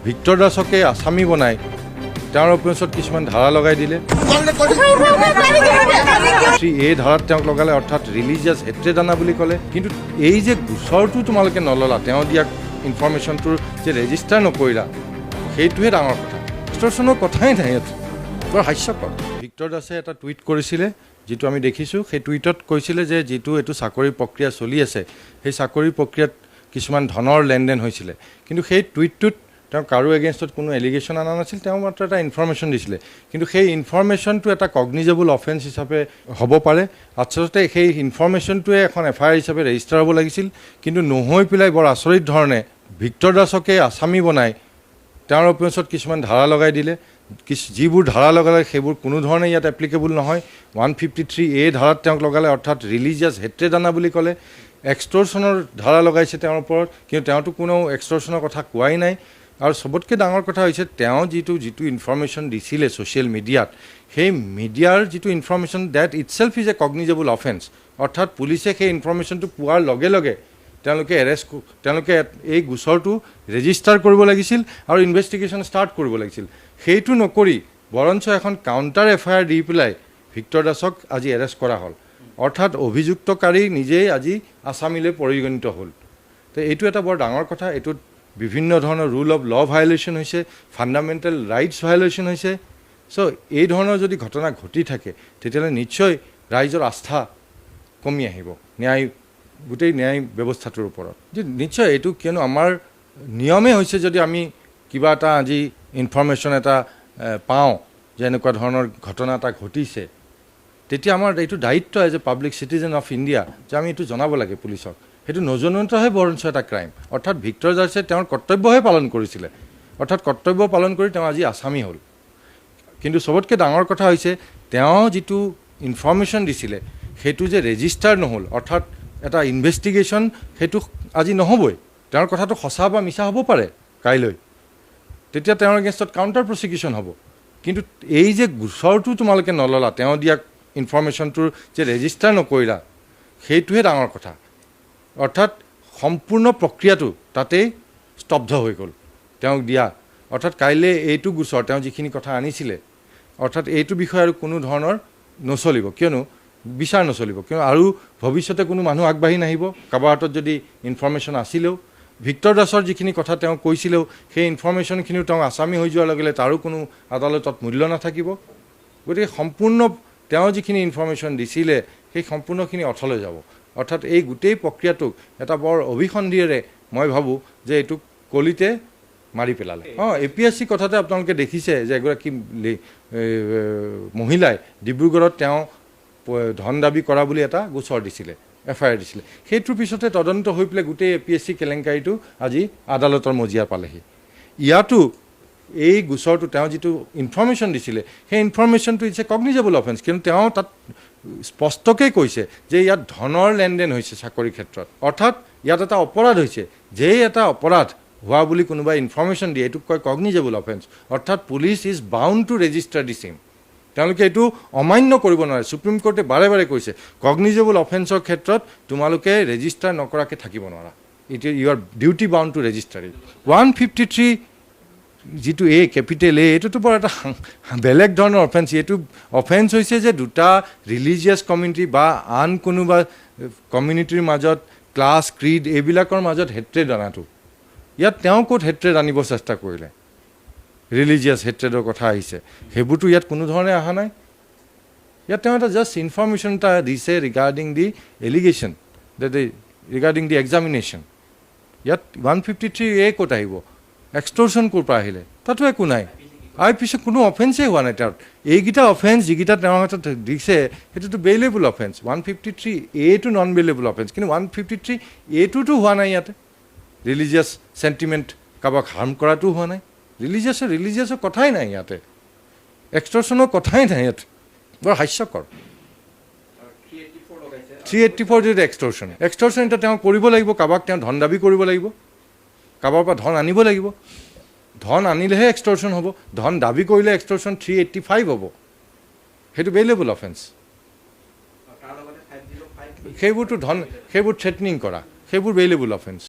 VictorDasকে আসামি বনাই তেওঁৰ ওপৰত কিছুমান ধাৰা লগাই দিলে। এই ধাৰাত তেওঁক লগালে, অৰ্থাৎ ৰিলিজিয়াছ হেট্ৰেড আনা বুলি ক'লে। কিন্তু এই যে গোচৰটো তোমালোকে নললা, তেওঁ দিয়া ইনফৰমেশ্যনটোৰ যে ৰেজিষ্টাৰ নকৰিলা, সেইটোহে ডাঙৰ কথা। এক্সটৰ্চনৰ কথাই নাই ইয়াত, বৰ হাস্যকৰ। VictorDasে এটা টুইট কৰিছিলে, যিটো আমি দেখিছোঁ। সেই টুইটত কৈছিলে যে যিটো এইটো চাকৰি প্ৰক্ৰিয়া চলি আছে, সেই চাকৰি প্ৰক্ৰিয়াত কিছুমান ধনৰ লেনদেন হৈছিলে। কিন্তু সেই টুইটটোত তেওঁ কাৰো এগেইনষ্টত কোনো এলিগেশ্যন অনা নাছিল, তেওঁ মাত্ৰ এটা ইনফৰমেশ্যন দিছিলে। কিন্তু সেই ইনফৰমেশ্যনটো এটা কগনিজেবল অফেন্স হিচাপে হ'ব পাৰে। আচলতে সেই ইনফৰমেশ্যনটোৱে এখন FIR হিচাপে ৰেজিষ্টাৰ হ'ব লাগিছিল, কিন্তু নহৈ পেলাই বৰ আচৰিত ধৰণে VictorDasকে আসামী বনাই তেওঁৰ ওপৰত কিছুমান ধাৰা লগাই দিলে। যিবোৰ ধাৰা লগালে সেইবোৰ কোনো ধৰণে ইয়াত এপ্লিকেবল নহয়। 153A ধাৰাত তেওঁক লগালে, অৰ্থাৎ ৰিলিজিয়াছ হেট্ৰেড আনা বুলি ক'লে। এক্সটৰ্চনৰ ধাৰা লগাইছে তেওঁৰ ওপৰত, কিন্তু তেওঁতো কোনো এক্সটৰ্চনৰ কথা কোৱাই নাই। আৰু চবতকৈ ডাঙৰ কথা হৈছে তেওঁ যিটো ইনফৰমেশ্যন দিছিলে ছ'চিয়েল মিডিয়াত, সেই মিডিয়াৰ যিটো information that itself is a cognizable offence. অৰ্থাৎ পুলিচে সেই ইনফৰমেশ্যনটো পোৱাৰ লগে লগে তেওঁলোকে এই গোচৰটো ৰেজিষ্টাৰ কৰিব লাগিছিল আৰু ইনভেষ্টিগেশ্যন ষ্টাৰ্ট কৰিব লাগিছিল। সেইটো নকৰি বৰঞ্চ এখন কাউণ্টাৰ FIR দি পেলাই VictorDasক আজি এৰেষ্ট কৰা হ'ল। অৰ্থাৎ অভিযুক্তকাৰী নিজেই আজি আসামীলৈ পৰিগণিত হ'ল। তো এইটো এটা বৰ ডাঙৰ কথা। এইটোত বিভিন্ন ধৰণৰ ৰুল অফ ল ভায়োলেশ্যন হৈছে, ফাণ্ডামেণ্টেল ৰাইটছ ভায়োলেশ্যন হৈছে। চ' এই ধৰণৰ যদি ঘটনা ঘটি থাকে, তেতিয়াহ'লে নিশ্চয় ৰাইজৰ আস্থা কমি আহিব গোটেই ন্যায় ব্যৱস্থাটোৰ ওপৰত। যে নিশ্চয় এইটো কিয়নো আমাৰ নিয়মেই হৈছে, যদি আমি কিবা এটা আজি ইনফৰমেশ্যন এটা পাওঁ যে এনেকুৱা ধৰণৰ ঘটনা এটা ঘটিছে, তেতিয়া আমাৰ এইটো দায়িত্ব as a public citizen of India যে আমি এইটো জনাব লাগে পুলিচক। সেইটো নজনোৱাটোহে বৰঞ্চ এটা ক্ৰাইম। অৰ্থাৎ VictorDasে তেওঁৰ কৰ্তব্যহে পালন কৰিছিলে, অৰ্থাৎ কৰ্তব্য পালন কৰি তেওঁ আজি আসামী হ'ল। কিন্তু চবতকৈ ডাঙৰ কথা হৈছে তেওঁ যিটো ইনফৰমেশ্যন দিছিলে সেইটো যে ৰেজিষ্টাৰ নহ'ল, অৰ্থাৎ এটা ইনভেষ্টিগেশ্যন সেইটো আজি নহ'বই। তেওঁৰ কথাটো সঁচা বা মিছা হ'ব পাৰে কাইলৈ, তেতিয়া তেওঁৰ এগেইনষ্টত কাউণ্টাৰ প্ৰচিকিউশ্যন হ'ব। কিন্তু এই যে গোচৰটো তোমালোকে নললা, তেওঁ দিয়া ইনফৰমেশ্যনটোৰ যে ৰেজিষ্টাৰ নকৰিলা, সেইটোহে ডাঙৰ কথা। অৰ্থাৎ সম্পূৰ্ণ প্ৰক্ৰিয়াটো তাতেই স্তব্ধ হৈ গ'ল তেওঁক দিয়া। অৰ্থাৎ কাইলৈ এইটো গোচৰ তেওঁ যিখিনি কথা আনিছিলে, অৰ্থাৎ এইটো বিষয়ে আৰু কোনো ধৰণৰ নচলিব, কিয়নো বিচাৰ নচলিব। কিয়নো আৰু ভৱিষ্যতে কোনো মানুহ আগবাঢ়ি নাহিব। কাৰোবাৰ হাতত যদি ইনফৰমেশ্যন আছিলেও, VictorDasৰ যিখিনি কথা তেওঁ কৈছিলেও, সেই ইনফৰমেশ্যনখিনিও তেওঁ আসামী হৈ যোৱাৰ লগে লগে তাৰো কোনো আদালতত মূল্য নাথাকিব। গতিকে সম্পূৰ্ণ তেওঁ যিখিনি ইনফৰমেশ্যন দিছিলে সেই সম্পূৰ্ণখিনি অথলৈ যাব। অৰ্থাৎ এই গোটেই প্ৰক্ৰিয়াটোক এটা বৰ অভিসন্ধিৰে মই ভাবোঁ যে এইটোক কলিতে মাৰি পেলালে। APSC কথাতে আপোনালোকে দেখিছে যে এগৰাকী মহিলাই ডিব্ৰুগড়ত তেওঁ ধন দাবী কৰা বুলি এটা গোচৰ দিছিলে, FIR দিছিলে। সেইটোৰ পিছতে তদন্ত হৈ পেলাই গোটেই APSC কেলেংকাৰীটো আজি আদালতৰ মজিয়া পালেহি। ইয়াতো এই গোচৰটো তেওঁ যিটো ইনফৰমেশ্যন দিছিলে, সেই ইনফৰমেশ্যনটো ইটছ এ কগনিজেবল অফেন্স। কিন্তু তেওঁ তাত স্পষ্টকৈ কৈছে যে ইয়াত ধনৰ লেনদেন হৈছে চাকৰিৰ ক্ষেত্ৰত। অৰ্থাৎ ইয়াত এটা অপৰাধ হৈছে। যেই এটা অপৰাধ হোৱা বুলি কোনোবাই ইনফৰমেশ্যন দিয়ে, এইটোক কয় কগনিজেবল অফেন্স। অৰ্থাৎ police is bound to register the same. তেওঁলোকে এইটো অমান্য কৰিব নোৱাৰে। সুপ্ৰিম কোৰ্টে বাৰে বাৰে কৈছে কগনিজেবল অফেন্সৰ ক্ষেত্ৰত তোমালোকে ৰেজিষ্টাৰ নকৰাকৈ থাকিব নোৱাৰা। You are duty bound to register it. 153 যিটো কেপিটেল এইটোতো বৰ এটা বেলেগ ধৰণৰ অফেন্স। এইটো অফেন্স হৈছে যে দুটা ৰিলিজিয়াছ কমিউনিটি বা আন কোনোবা কমিউনিটিৰ মাজত ক্লাছ ক্ৰীড এইবিলাকৰ মাজত হেট্ৰেড অনাটো। ইয়াত তেওঁ ক'ত হেট্ৰেড আনিব চেষ্টা কৰিলে? ৰিলিজিয়াছ হেট্ৰেডৰ কথা আহিছে, সেইবোৰতো ইয়াত কোনো ধৰণে অহা নাই। ইয়াত তেওঁ এটা জাষ্ট ইনফৰমেশ্যন এটা দিছে ৰিগাৰ্ডিং দি এলিগেশ্যন, ৰিগাৰ্ডিং দি এক্সামিনেশ্যন। ইয়াত 153A ক'ত আহিব? এক্সটৰ্চন ক'ৰ পৰা আহিলে? তাতো একো নাই। আৰু পিছত কোনো অফেন্সেই হোৱা নাই তেওঁৰ। এইকেইটা অফেন্স যিকেইটা তেওঁৰ হাতত দিছে সেইটোতো bailable offence. 153A non bailable offence, কিন্তু 153A হোৱা নাই ইয়াতে। ৰিলিজিয়াছ চেণ্টিমেণ্ট কাৰোবাক হাৰ্ম কৰাটো হোৱা নাই। ৰিলিজিয়াছৰ কথাই নাই ইয়াতে, এক্সটৰ্চনৰ কথাই নাই ইয়াত। বৰ হাস্যকৰ। 384 যিটো এক্সটৰ্চন এতিয়া তেওঁ কৰিব লাগিব। কাৰোবাক তেওঁ ধন দাবী কৰিব লাগিব, কাৰোবাৰ পৰা ধন আনিব লাগিব। ধন আনিলেহে এক্সটৰ্চন হ'ব। ধন দাবী কৰিলে এক্সটৰ্চন 385 হ'ব। সেইটো বেইলেবল অফেন্স। সেইবোৰ থ্ৰেটনিং কৰা, সেইবোৰ বেইলেবল অফেন্স।